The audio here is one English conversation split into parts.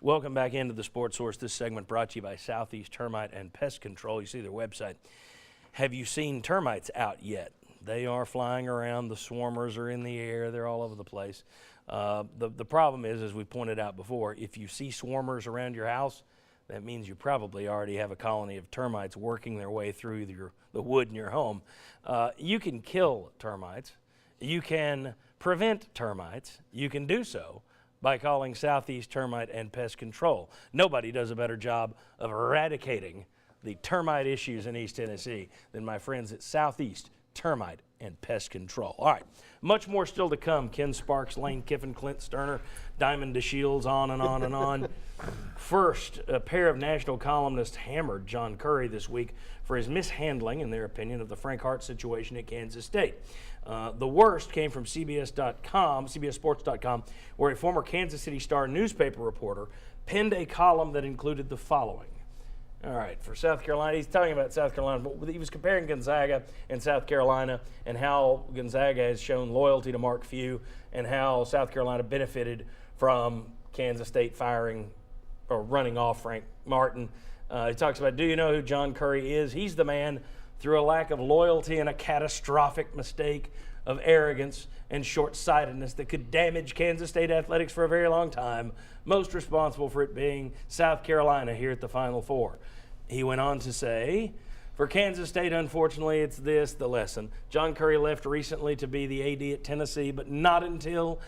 Welcome back into the Sports Source. This segment brought to you by Southeast Termite and Pest Control. You see their website. Have you seen termites out yet? They are flying around. The swarmers are in the air. They're all over the place. The problem is, as we pointed out before, if you see swarmers around your house, that means you probably already have a colony of termites working their way through the wood in your home. You can kill termites. You can prevent termites. You can do so by calling Southeast Termite and Pest Control. Nobody does a better job of eradicating the termite issues in East Tennessee than my friends at Southeast Termite and Pest Control. All right, much more still to come. Ken Sparks, Lane Kiffin, Clint Sterner, Diamond DeShields, on and on and on. First, a pair of national columnists hammered John Currie this week for his mishandling, in their opinion, of the Frank Hart situation at Kansas State. The worst came from CBSSports.com, where a former Kansas City Star newspaper reporter penned a column that included the following. All right, for South Carolina, he's talking about South Carolina, but he was comparing Gonzaga and South Carolina and how Gonzaga has shown loyalty to Mark Few and how South Carolina benefited from Kansas State firing or running off Frank Martin. He talks about, do you know who John Currie is? He's the man, through a lack of loyalty and a catastrophic mistake of arrogance and short-sightedness that could damage Kansas State athletics for a very long time, most responsible for it being South Carolina here at the Final Four. He went on to say, for Kansas State, unfortunately, it's this, the lesson. John Currie left recently to be the AD at Tennessee, but not until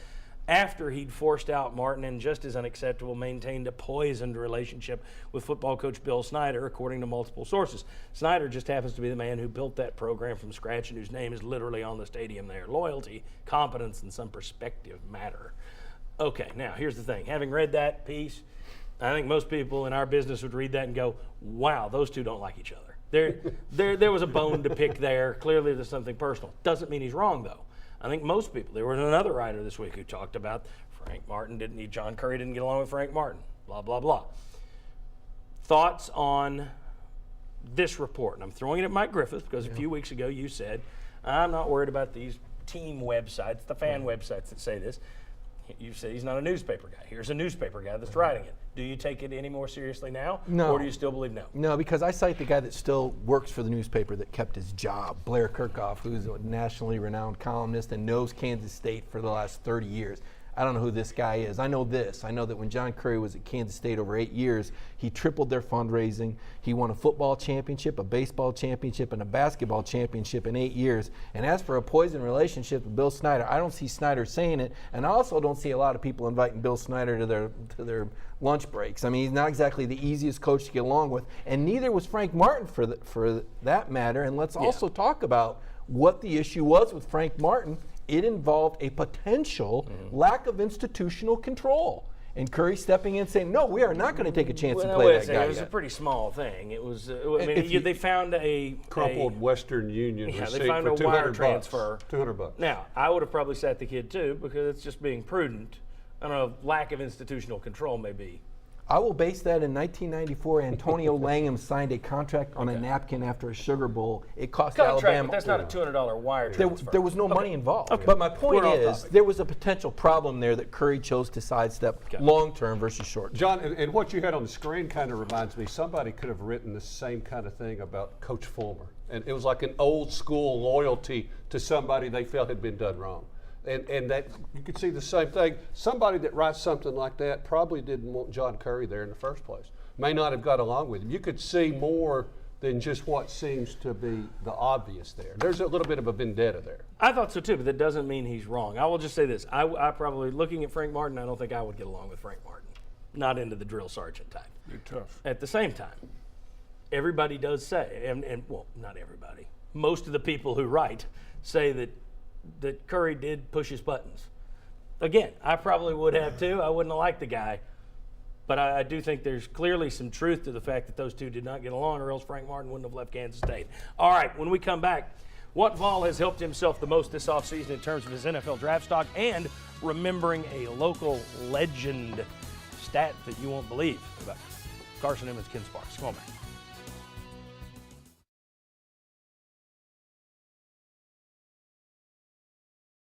after he'd forced out Martin and, just as unacceptable, maintained a poisoned relationship with football coach Bill Snyder, according to multiple sources. Snyder just happens to be the man who built that program from scratch and whose name is literally on the stadium there. Loyalty, competence, and some perspective matter. Okay, now here's the thing. Having read that piece, I think most people in our business would read that and go, wow, those two don't like each other. There was a bone to pick there. Clearly there's something personal. Doesn't mean he's wrong, though. I think most people, there was another writer this week who talked about John Currie didn't get along with Frank Martin, blah, blah, blah. Thoughts on this report? And I'm throwing it at Mike Griffith because a few weeks ago you said, I'm not worried about these team websites, the fan websites that say this. You said he's not a newspaper guy. Here's a newspaper guy that's writing it. Do you take it any more seriously now? No. Or do you still believe no? No, because I cite the guy that still works for the newspaper that kept his job, Blair Kirchhoff, who's a nationally renowned columnist and knows Kansas State for the last 30 years. I don't know who this guy is. I know this. I know that when John Currie was at Kansas State over 8 years, he tripled their fundraising. He won a football championship, a baseball championship, and a basketball championship in 8 years. And as for a poison relationship with Bill Snyder, I don't see Snyder saying it, and I also don't see a lot of people inviting Bill Snyder to their lunch breaks. I mean, he's not exactly the easiest coach to get along with, and neither was Frank Martin for that matter. And let's also talk about what the issue was with Frank Martin. It involved a potential lack of institutional control. And Currie stepping in saying, no, we are not going to take a chance to play that guy. It was a pretty small thing. It was, they found a crumpled Western Union receipt they found for a wire $200. transfer. $200. Now, I would have probably sat the kid too because it's just being prudent. I don't know, lack of institutional control maybe. I will base that in 1994. Antonio Langham signed a contract on a napkin after a Sugar Bowl. It cost Alabama. But that's not a $200 wire transfer. There was no money involved. Okay. But my point is, there was a potential problem there that Currie chose to sidestep long-term versus short-term. John, and what you had on the screen kind of reminds me, somebody could have written the same kind of thing about Coach Fulmer. And it was like an old school loyalty to somebody they felt had been done wrong. And that you could see the same thing. Somebody that writes something like that probably didn't want John Currie there in the first place. May not have got along with him. You could see more than just what seems to be the obvious there. There's a little bit of a vendetta there. I thought so too, but that doesn't mean he's wrong. I will just say this. I probably, looking at Frank Martin, I don't think I would get along with Frank Martin. Not into the drill sergeant type. You're tough. At the same time, everybody does say, and well, not everybody, most of the people who write say that Currie did push his buttons. Again, I probably would have too. I wouldn't have liked the guy. But I do think there's clearly some truth to the fact that those two did not get along, or else Frank Martin wouldn't have left Kansas State. All right, when we come back, what Vol has helped himself the most this offseason in terms of his NFL draft stock and remembering a local legend stat that you won't believe about Carson Emmons, Ken Sparks. Come on back.